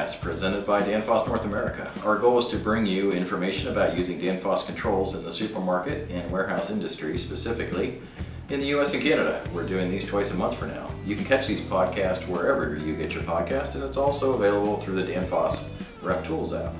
podcast presented by Danfoss North America. Our goal is to bring you information about using Danfoss controls in the supermarket and warehouse industry, specifically in the US and Canada. We're doing these twice a month for now. You can catch these podcasts wherever you get your podcast, and it's also available through the Danfoss Ref Tools app.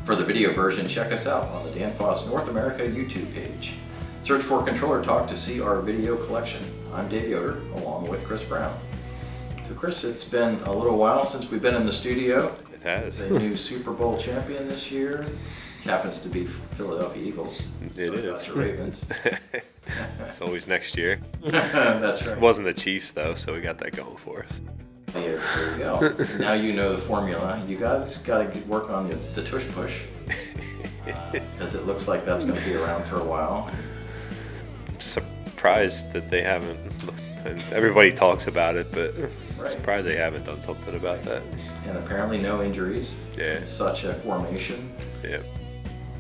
For the video version, check us out on the Danfoss North America YouTube page. Search for Controller Talk to see our video collection. I'm Dave Yoder, along with Chris Brown. So Chris, it's been a little while since we've been in the studio. It has. The new Super Bowl champion this year happens to be Philadelphia Eagles. It is. The Ravens. It's always next year. That's right. It wasn't the Chiefs, though, so we got that going for us. There you go. Now you know the formula. You guys got to work on the tush push, because it looks like that's going to be around for a while. I'm surprised that they haven't. And everybody talks about it, but I'm surprised they haven't done something about that. And apparently no injuries. Yeah. Such a formation. Yep.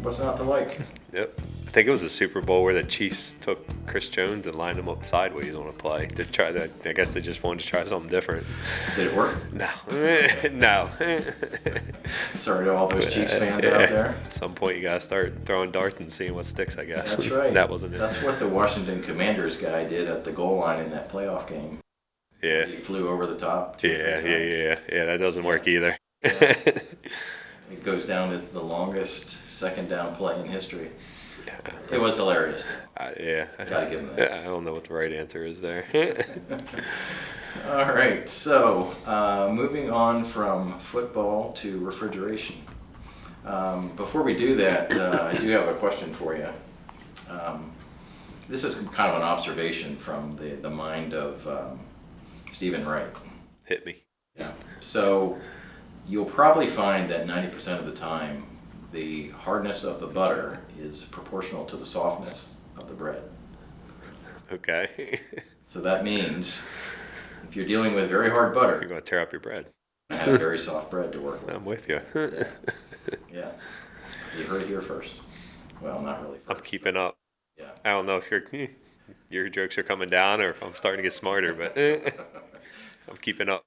What's not to like? Yep. I think it was the Super Bowl where the Chiefs took Chris Jones and lined him up sideways on a play to try that. I guess they just wanted to try something different. Did it work? No. No. Sorry to all those Chiefs fans out there. At some point, you gotta start throwing darts and seeing what sticks, I guess. That's right. That wasn't it. That's what the Washington Commanders guy did at the goal line in that playoff game. Yeah. He flew over the top. Yeah. That doesn't work either. Yeah. It goes down as the longest second down play in history. It was hilarious. Yeah. Gotta give him that. I don't know what the right answer is there. All right, so moving on from football to refrigeration. Before we do that, I do have a question for you. This is kind of an observation from the mind of Stephen Wright. Hit me. Yeah. So you'll probably find that 90% of the time, the hardness of the butter is proportional to the softness of the bread. Okay. So that means if you're dealing with very hard butter, You're going to tear up your bread. you have very soft bread to work with. I'm with you. Yeah. You heard it here first. Well, not really first. I'm keeping up. Yeah. I don't know if your jokes are coming down or if I'm starting to get smarter, but I'm keeping up.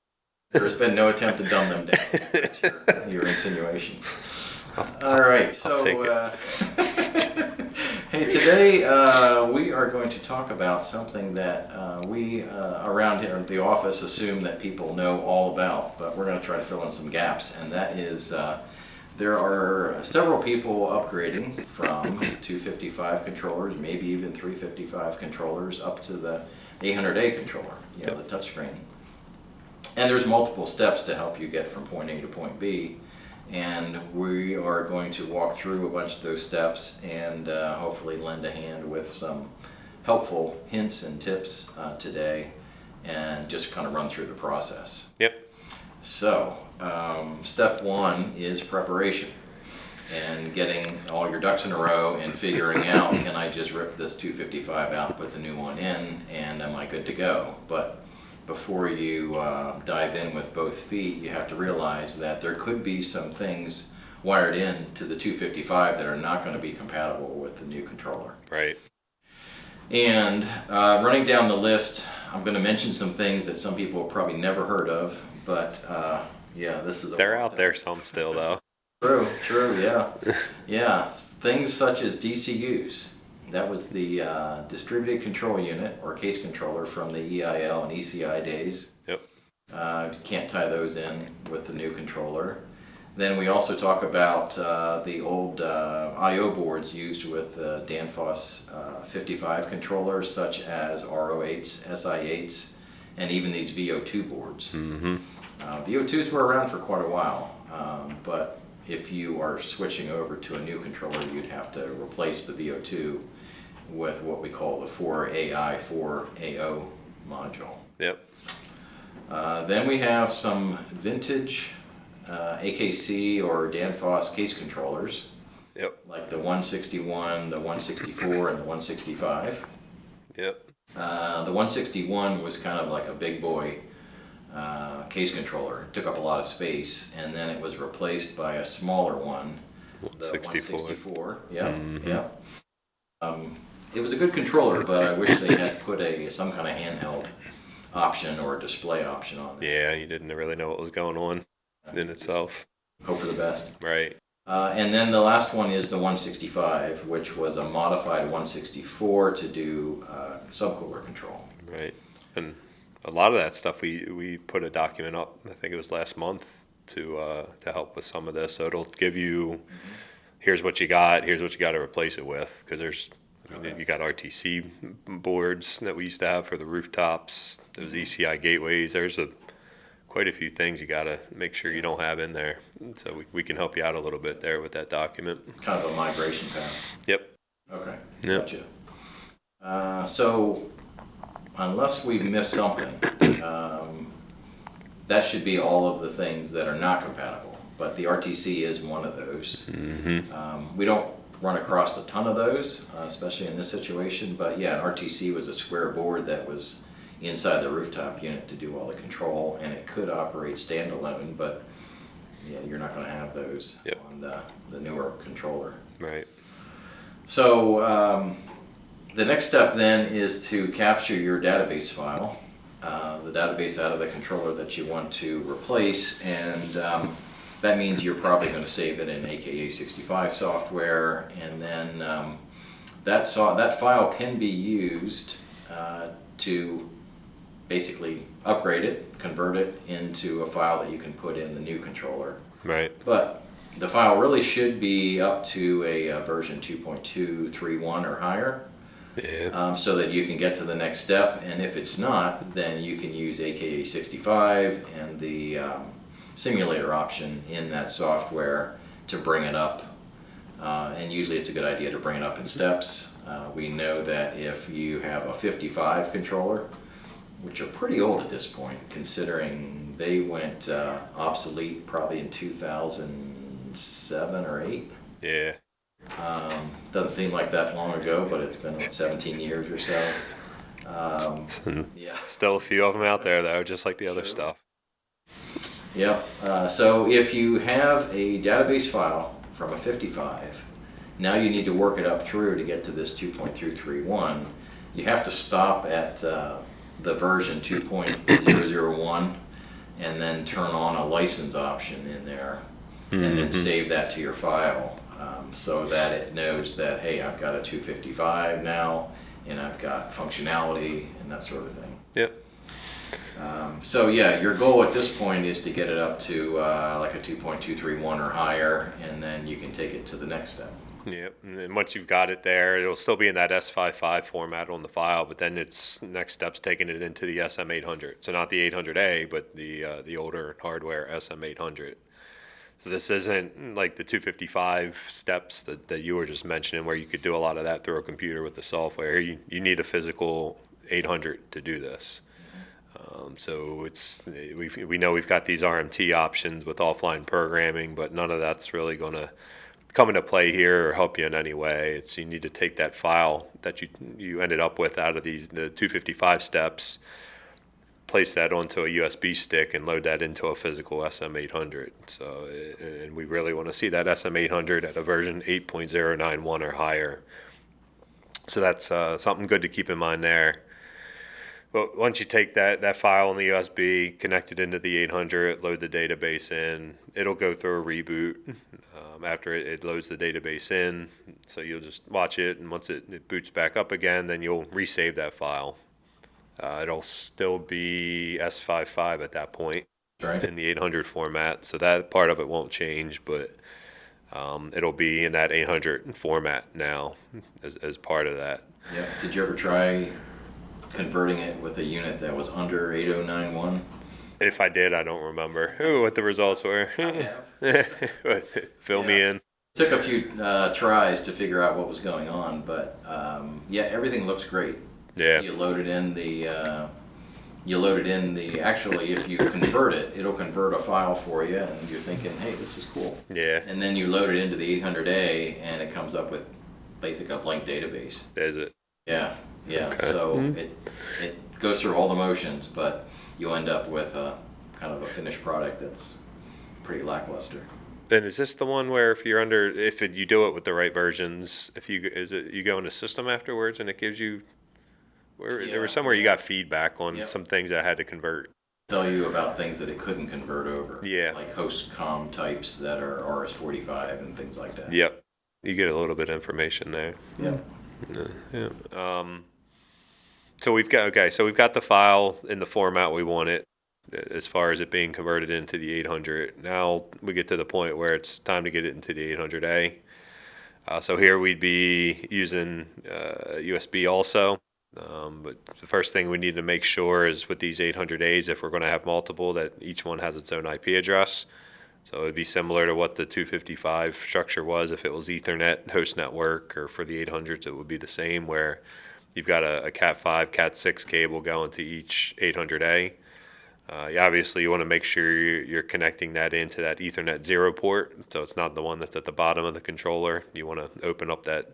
There's been no attempt to dumb them down. That's your insinuation. All right. So, I'll take it. Hey, today we are going to talk about something that we around here at the office assume that people know all about, but we're going to try to fill in some gaps, and that is there are several people upgrading from 255 controllers, maybe even 355 controllers, up to the 800A controller, the touchscreen. And there's multiple steps to help you get from point A to point B. And we are going to walk through a bunch of those steps and hopefully lend a hand with some helpful hints and tips today, and just kind of run through the process. Yep. So, step one is preparation and getting all your ducks in a row and figuring out, can I just rip this 255 out, put the new one in, and am I good to go? But before you dive in with both feet, you have to realize that there could be some things wired in to the 255 that are not going to be compatible with the new controller. Right. And running down the list, I'm going to mention some things that some people have probably never heard of, but this is They're out there some still, though. True, yeah. Yeah, things such as DCUs. That was the distributed control unit or case controller from the EIL and ECI days. Yep. Can't tie those in with the new controller. Then we also talk about the old I/O boards used with Danfoss 55 controllers, such as RO8s, SI8s, and even these VO2 boards. Mm-hmm. VO2s were around for quite a while, but if you are switching over to a new controller, you'd have to replace the VO2 with what we call the 4AI, 4AO module. Yep. Then we have some vintage AKC or Danfoss case controllers. Yep. Like the 161, the 164, and the 165. Yep. The 161 was kind of like a big boy case controller. It took up a lot of space, and then it was replaced by a smaller one, the 164. Yeah, Mm-hmm. yeah. It was a good controller, but I wish they had put some kind of handheld option or display option on there. Yeah, you didn't really know what was going on in itself. hope for the best. Right. And then the last one is the 165, which was a modified 164 to do subcooler control. Right. And a lot of that stuff, we put a document up, I think it was last month, to help with some of this. So it'll give you, here's what you got to replace it with, because there's, you got RTC boards that we used to have for the rooftops, those ECI gateways. There's quite a few things you got to make sure you don't have in there. So we can help you out a little bit there with that document. Kind of a migration path. Yep. Okay. Yep. Gotcha. So unless we missed something, that should be all of the things that are not compatible. But the RTC is one of those. Mm-hmm. We don't run across a ton of those, especially in this situation. But yeah, an RTC was a square board that was inside the rooftop unit to do all the control, and it could operate standalone, but yeah, you're not going to have those on the newer controller. Right. So the next step then is to capture your database file, the database out of the controller that you want to replace, and that means you're probably going to save it in AKA 65 software, and then that file can be used to basically upgrade it, convert it into a file that you can put in the new controller. Right. But the file really should be up to a version 2.231 or higher, so that you can get to the next step. And if it's not, then you can use AKA 65 and the simulator option in that software to bring it up. And usually it's a good idea to bring it up in steps. We know that if you have a 55 controller, which are pretty old at this point, considering they went obsolete probably in 2007 or 8. Yeah. Doesn't seem like that long ago, but it's been, 17 years or so. Yeah. Still a few of them out there, though, just like the other stuff. Yep. So if you have a database file from a 55, now you need to work it up through to get to this 2.231. You have to stop at the version 2.001 and then turn on a license option in there, and then save that to your file, so that it knows that, hey, I've got a 255 now and I've got functionality and that sort of thing. Yep. So yeah, your goal at this point is to get it up to like a 2.231 or higher, and then you can take it to the next step. Yep, and then once you've got it there, it'll still be in that S55 format on the file, but then its next step's taking it into the SM800. So not the 800A, but the older hardware SM800. So this isn't like the 255 steps that you were just mentioning, where you could do a lot of that through a computer with the software. You need a physical 800 to do this. So we know we've got these RMT options with offline programming, but none of that's really going to come into play here or help you in any way. You need to take that file that you ended up with out of the 255 steps, place that onto a USB stick, and load that into a physical SM800. So, and we really want to see that SM800 at a version 8.091 or higher. So that's something good to keep in mind there. But once you take that file on the USB, connect it into the 800, load the database in, it'll go through a reboot after it loads the database in. So you'll just watch it, and once it boots back up again, then you'll resave that file. It'll still be S55 at that point, Right. in the 800 format, so that part of it won't change, but it'll be in that 800 format now as part of that. Yeah. Did you ever try converting it with a unit that was under 8091? If I did, I don't remember what the results were. I have. Fill me in. Took a few tries to figure out what was going on, but yeah, everything looks great. Yeah. You load it in the. Actually, if you convert it, it'll convert a file for you, and you're thinking, hey, this is cool. Yeah. And then you load it into the 800A, and it comes up with basically a blank database. Is it? Yeah. Yeah. Okay. So it goes through all the motions, but you end up with a kind of a finished product that's pretty lackluster. And is this the one where if you do it with the right versions, you go into system afterwards and it gives you, there was somewhere you got feedback on some things that I had to convert. Tell you about things that it couldn't convert over. Yeah. Like host com types that are RS-45 and things like that. Yep. You get a little bit of information there. Yep. Yeah. So we've got the file in the format we want it, as far as it being converted into the 800. Now we get to the point where it's time to get it into the 800A. So here we'd be using USB also. But the first thing we need to make sure is with these 800As, if we're going to have multiple, that each one has its own IP address. So it would be similar to what the 255 structure was if it was Ethernet host network, or for the 800s it would be the same, where you've got a Cat5, Cat6 cable going to each 800A. Obviously, you want to make sure you're connecting that into that Ethernet 0 port, so it's not the one that's at the bottom of the controller. You want to open up that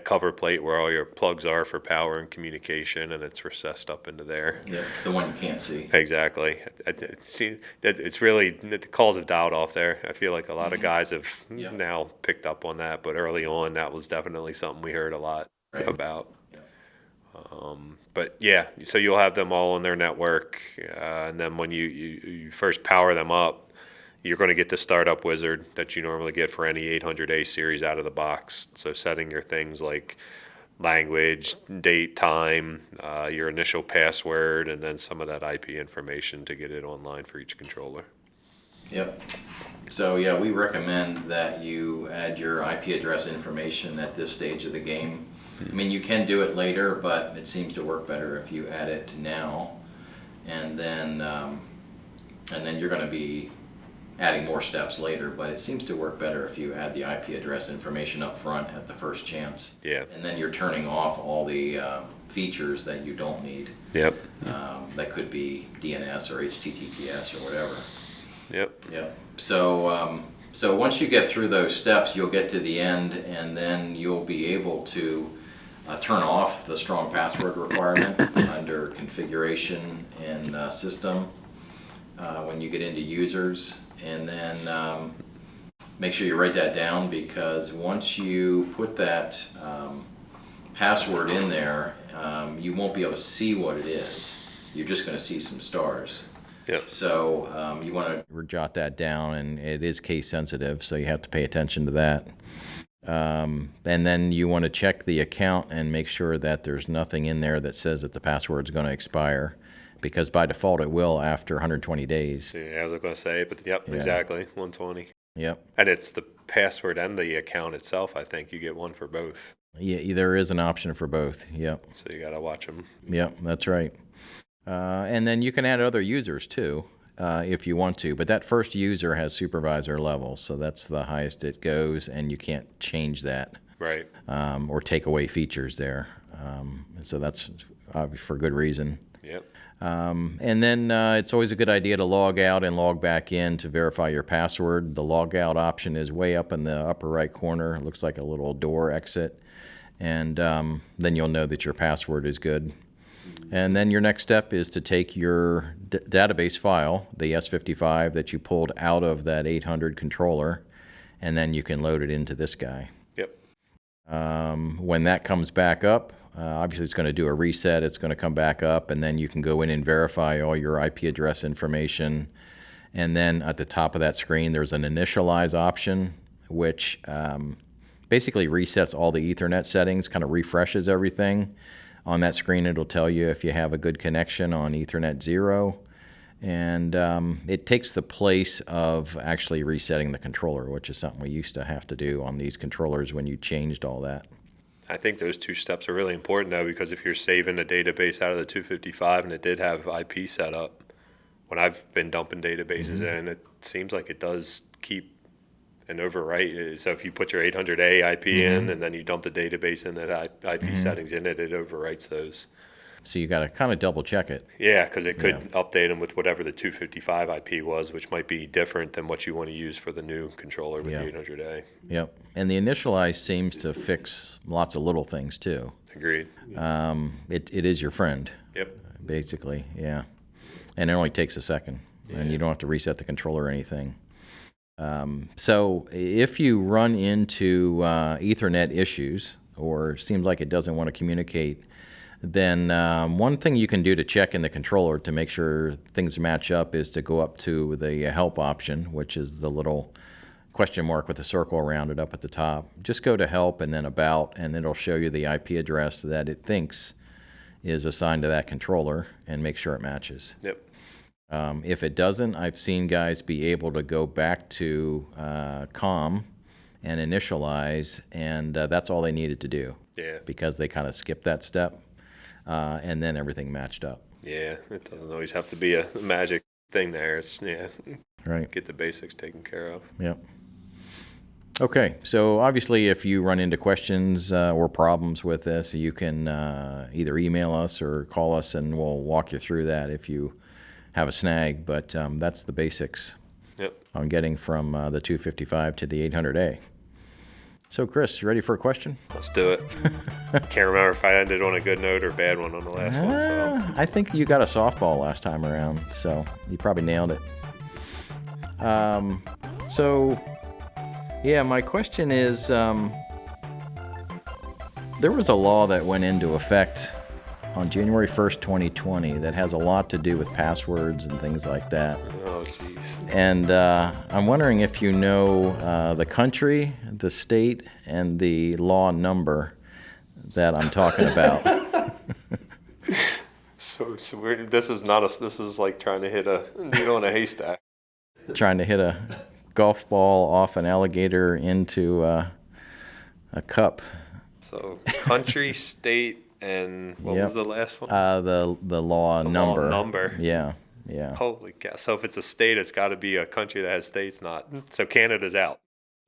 cover plate where all your plugs are for power and communication, and it's recessed up into there. Yeah, it's the one you can't see. Exactly. It's really, the calls have dialed off there. I feel like a lot of guys have now picked up on that, but early on, that was definitely something we heard a lot about. But yeah, so you'll have them all on their network, and then when you first power them up, you're going to get the startup wizard that you normally get for any 800A series out of the box. So setting your things like language, date, time, your initial password, and then some of that IP information to get it online for each controller. Yep. So yeah, we recommend that you add your IP address information at this stage of the game. I mean, you can do it later, but it seems to work better if you add it now, and then you're going to be adding more steps later, but it seems to work better if you add the IP address information up front at the first chance. Yeah. And then you're turning off all the features that you don't need. Yep. That could be DNS or HTTPS or whatever. Yep. Yep. So once you get through those steps, you'll get to the end, and then you'll be able to turn off the strong password requirement under configuration and system when you get into users. And then make sure you write that down, because once you put that password in there, you won't be able to see what it is. You're just going to see some stars. Yep. So you want to jot that down, and it is case sensitive, so you have to pay attention to that. And then you want to check the account and make sure that there's nothing in there that says that the password's going to expire, because by default it will after 120 days. Yeah, I was going to say, but yep, exactly, 120. Yep. And it's the password and the account itself. I think you get one for both. Yeah, there is an option for both. Yep. So you got to watch them. Yep, that's right. And then you can add other users too, if you want to. But that first user has supervisor level, so that's the highest it goes, and you can't change that. Right. Or take away features there. And so that's for good reason. Yep. And then it's always a good idea to log out and log back in to verify your password. The log out option is way up in the upper right corner. It looks like a little door exit. And then you'll know that your password is good. And then your next step is to take your database file, the S55 that you pulled out of that 800 controller, and then you can load it into this guy. Yep. When that comes back up, obviously it's going to do a reset. It's going to come back up, and then you can go in and verify all your IP address information. And then at the top of that screen, there's an initialize option, which basically resets all the Ethernet settings, kind of refreshes everything. On that screen, it'll tell you if you have a good connection on Ethernet 0. And it takes the place of actually resetting the controller, which is something we used to have to do on these controllers when you changed all that. I think those two steps are really important, though, because if you're saving a database out of the 255 and it did have IP set up, when I've been dumping databases in, it seems like it does keep an overwrite. So if you put your 800A IP in and then you dump the database in that IP settings in it, it overwrites those. So you got to kind of double check it. Yeah, because it could update them with whatever the 255 IP was, which might be different than what you want to use for the new controller with the 800A. Yep. And the initialize seems to fix lots of little things too. Agreed. It is your friend. Yep. Basically, yeah. And it only takes a second, and you don't have to reset the controller or anything. So if you run into Ethernet issues, or seems like it doesn't want to communicate, then one thing you can do to check in the controller to make sure things match up is to go up to the help option, which is the little question mark with a circle around it up at the top. Just go to help and then about, and it'll show you the IP address that it thinks is assigned to that controller, and make sure it matches. Yep. If it doesn't, I've seen guys be able to go back to COM and initialize, and that's all they needed to do. Yeah. Because they kind of skipped that step, and then everything matched up. Yeah, it doesn't always have to be a magic thing there. It's, Right. get the basics taken care of. Yep. Okay, so obviously if you run into questions or problems with this, you can either email us or call us, and we'll walk you through that if you have a snag, but that's the basics on getting from the 255 to the 800A. So Chris, you ready for a question? Let's do it. Can't remember if I ended on a good note or bad one on the last one. So I think you got a softball last time around, so you probably nailed it. Yeah, my question is, there was a law that went into effect on January 1st, 2020 that has a lot to do with passwords and things like that. oh jeez. And I'm wondering if you know the country, the state, and the law number that I'm talking about. So we're, this is like trying to hit a needle in a haystack. Trying to hit a golf ball off an alligator into a cup. So country, state, and what was the last one? The law number. Law number. Yeah. Holy cow. So if it's a state, it's got to be a country that has states, not. So Canada's out.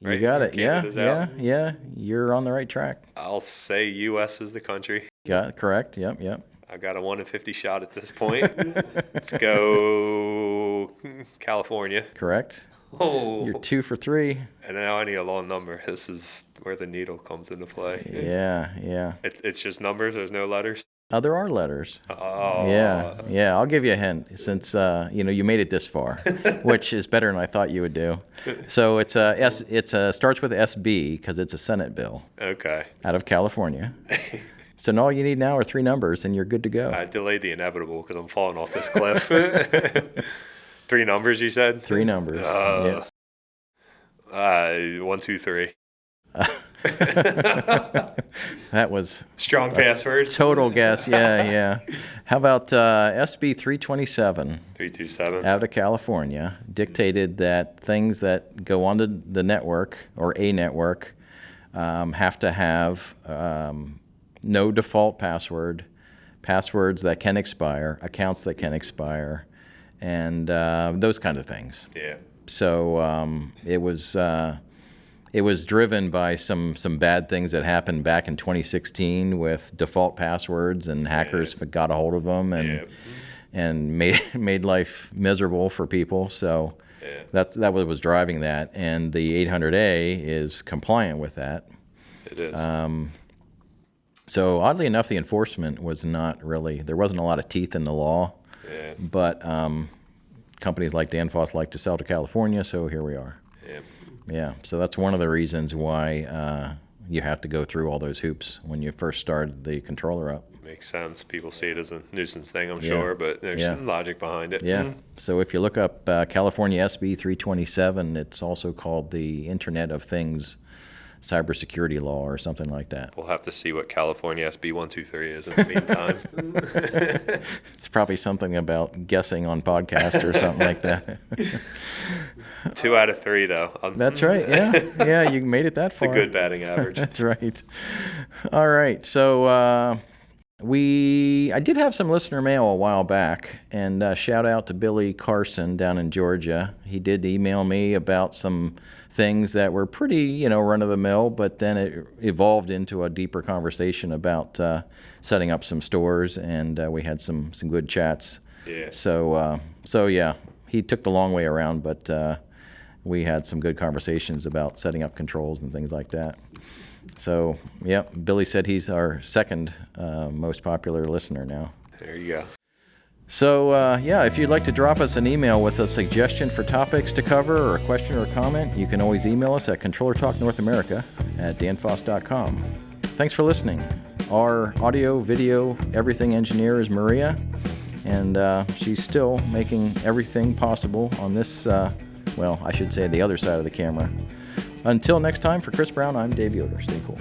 Right? You got it. Canada's out. Yeah. You're on the right track. I'll say U.S. is the country. Got it. Correct. Yep. I got a 1 in 50 shot at this point. Let's go California. Correct. Oh. You're 2 for 3. And now I need a long number. This is where the needle comes into play. Yeah. It's just numbers. There's no letters. There are letters. Oh. Yeah. I'll give you a hint since you made it this far, which is better than I thought you would do. So it's starts with SB because it's a Senate bill. Okay. Out of California. So all you need now are 3 numbers, and you're good to go. I delayed the inevitable because I'm falling off this cliff. 3 numbers, you said? 3 numbers. Yeah. 1, 2, 3. That was strong password. Total guess. Yeah. How about SB 327? 327. Out of California, dictated that things that go onto the network or a network have to have no default password, passwords that can expire, accounts that can expire, and those kind of things. Yeah. So it was driven by some bad things that happened back in 2016 with default passwords, and hackers got a hold of them and made life miserable for people. So that was driving that, and the 800A is compliant with that. It is. So oddly enough, the enforcement was not really, there wasn't a lot of teeth in the law, but companies like Danfoss like to sell to California, so here we are. Yeah, so that's one of the reasons why you have to go through all those hoops when you first start the controller up. Makes sense. People see it as a nuisance thing, I'm sure, but there's some logic behind it. Yeah, so if you look up California SB 327, it's also called the Internet of Things cybersecurity law or something like that. We'll have to see what California SB 123 is in the meantime. It's probably something about guessing on podcast or something like that. 2 out of 3, though. That's right. Yeah, you made it that far. It's a good batting average. That's right. All right. So I did have some listener mail a while back, and shout out to Billy Carson down in Georgia. He did email me about some things that were pretty, run-of-the-mill, but then it evolved into a deeper conversation about setting up some stores, and we had some good chats. Yeah. So yeah, he took the long way around, but we had some good conversations about setting up controls and things like that. So, yeah, Billy said he's our second most popular listener now. There you go. So, if you'd like to drop us an email with a suggestion for topics to cover or a question or a comment, you can always email us at controllertalknorthamerica@danfoss.com. Thanks for listening. Our audio, video, everything engineer is Maria, and she's still making everything possible on this, well, I should say the other side of the camera. Until next time, for Chris Brown, I'm Dave Yoder. Stay cool.